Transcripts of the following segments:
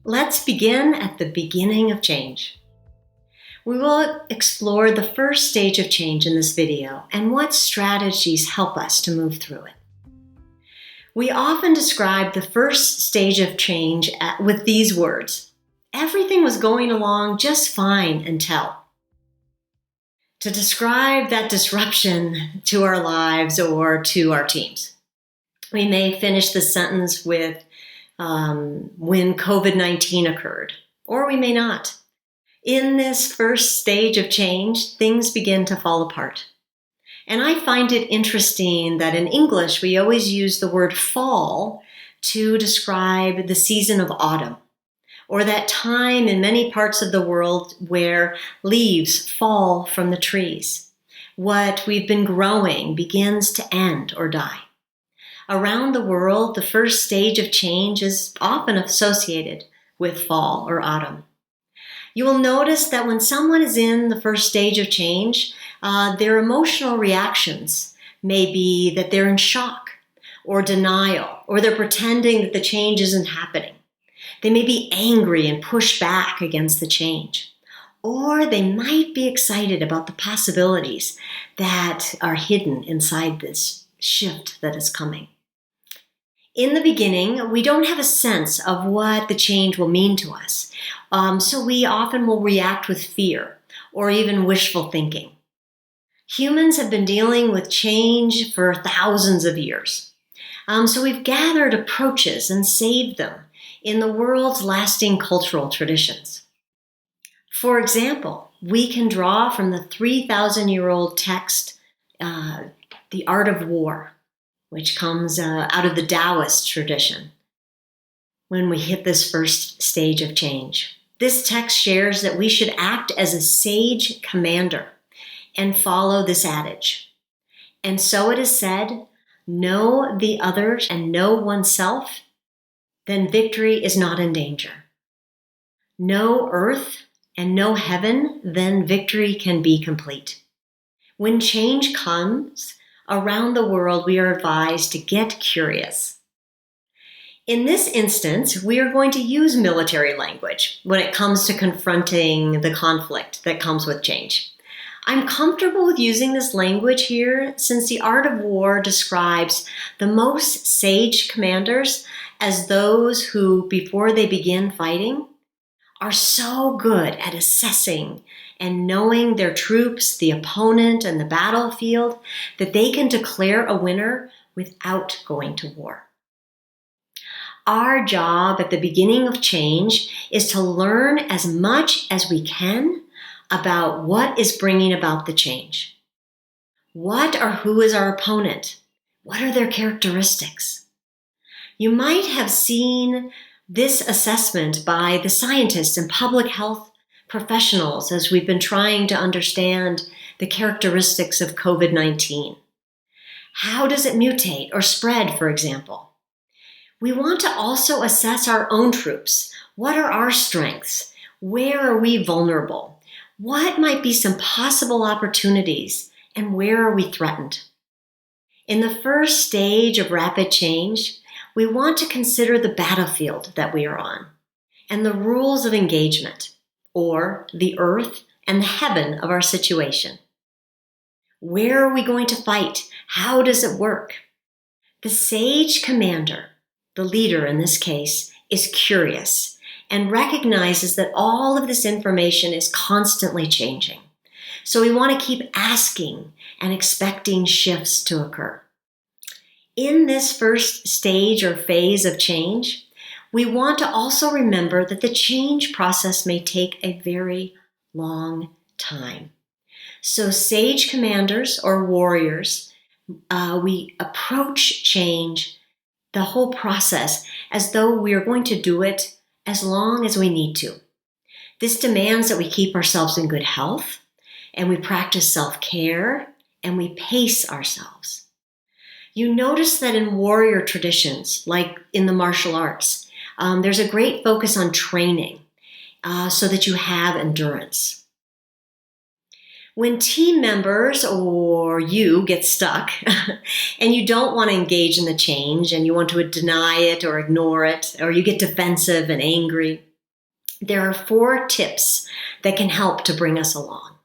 Let's begin at the beginning of change. We will explore the first stage of change in this video and what strategies help us to move through it. We often describe the first stage of change with these words: everything was going along just fine until. To describe that disruption to our lives or to our teams. We may finish the sentence with when COVID-19 occurred, or we may not. In this first stage of change, things begin to fall apart. And I find it interesting that in English, we always use the word fall to describe the season of autumn, or that time in many parts of the world where leaves fall from the trees. What we've been growing begins to end or die. Around the world, the first stage of change is often associated with fall or autumn. You will notice that when someone is in the first stage of change, their emotional reactions may be that they're in shock or denial, or they're pretending that the change isn't happening. They may be angry and push back against the change, or they might be excited about the possibilities that are hidden inside this shift that is coming. In the beginning, we don't have a sense of what the change will mean to us, so we often will react with fear or even wishful thinking. Humans have been dealing with change for thousands of years, so we've gathered approaches and saved them in the world's lasting cultural traditions. For example, we can draw from the 3,000-year-old text, The Art of War, which comes out of the Taoist tradition, when we hit this first stage of change. This text shares that we should act as a sage commander and follow this adage. And so it is said, know the others and know oneself, then victory is not in danger. Know earth and know heaven, then victory can be complete. When change comes, around the world, we are advised to get curious. In this instance, we are going to use military language when it comes to confronting the conflict that comes with change. I'm comfortable with using this language here since The Art of War describes the most sage commanders as those who, before they begin fighting, are so good at assessing and knowing their troops, the opponent, and the battlefield that they can declare a winner without going to war. Our job at the beginning of change is to learn as much as we can about what is bringing about the change. What or who is our opponent? What are their characteristics? You might have seen this assessment by the scientists and public health professionals as we've been trying to understand the characteristics of COVID-19. How does it mutate or spread, for example? We want to also assess our own troops. What are our strengths? Where are we vulnerable? What might be some possible opportunities? And where are we threatened? In the first stage of rapid change, we want to consider the battlefield that we are on and the rules of engagement, or the earth and the heaven of our situation. Where are we going to fight? How does it work? The sage commander, the leader in this case, is curious and recognizes that all of this information is constantly changing. So we want to keep asking and expecting shifts to occur. In this first stage or phase of change, we want to also remember that the change process may take a very long time. So sage commanders or warriors, we approach change, the whole process, as though we are going to do it as long as we need to. This demands that we keep ourselves in good health, and we practice self-care, and we pace ourselves. You notice that in warrior traditions, like in the martial arts, there's a great focus on training so that you have endurance. When team members or you get stuck and you don't want to engage in the change and you want to deny it or ignore it, or you get defensive and angry, There are 4 tips that can help to bring us along.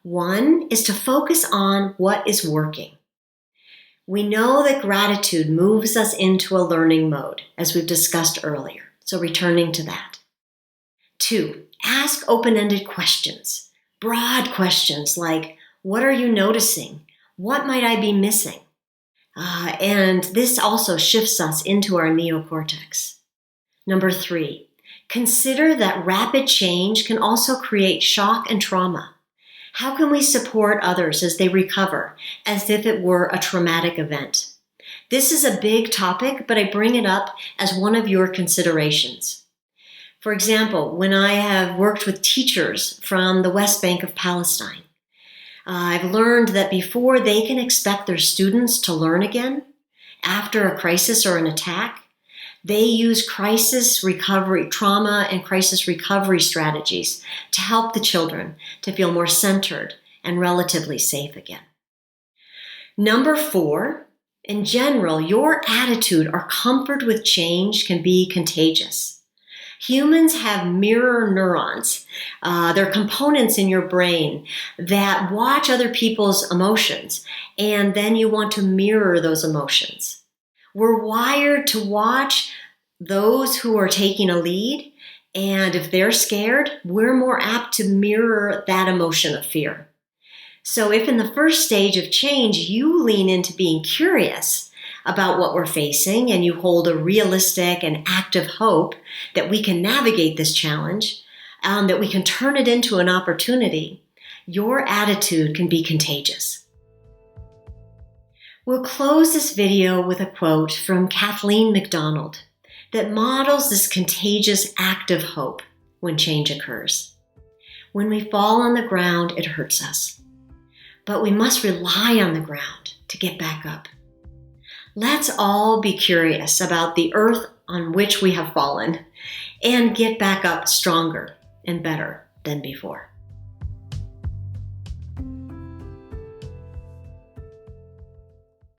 1 is to focus on what is working. We know that gratitude moves us into a learning mode, as we've discussed earlier, so returning to that. 2, ask open-ended questions, broad questions like, what are you noticing? What might I be missing? And this also shifts us into our neocortex. Number 3, consider that rapid change can also create shock and trauma. How can we support others as they recover, as if it were a traumatic event? This is a big topic, but I bring it up as one of your considerations. For example, when I have worked with teachers from the West Bank of Palestine, I've learned that before they can expect their students to learn again, after a crisis or an attack, they use crisis recovery, trauma and crisis recovery strategies to help the children to feel more centered and relatively safe again. Number 4, in general, your attitude or comfort with change can be contagious. Humans have mirror neurons. They're components in your brain that watch other people's emotions, and then you want to mirror those emotions. We're wired to watch those who are taking a lead, and if they're scared, we're more apt to mirror that emotion of fear. So if in the first stage of change you lean into being curious about what we're facing and you hold a realistic and active hope that we can navigate this challenge, that we can turn it into an opportunity, your attitude can be contagious. We'll close this video with a quote from Kathleen MacDonald that models this contagious act of hope when change occurs. When we fall on the ground, it hurts us, but we must rely on the ground to get back up. Let's all be curious about the earth on which we have fallen and get back up stronger and better than before.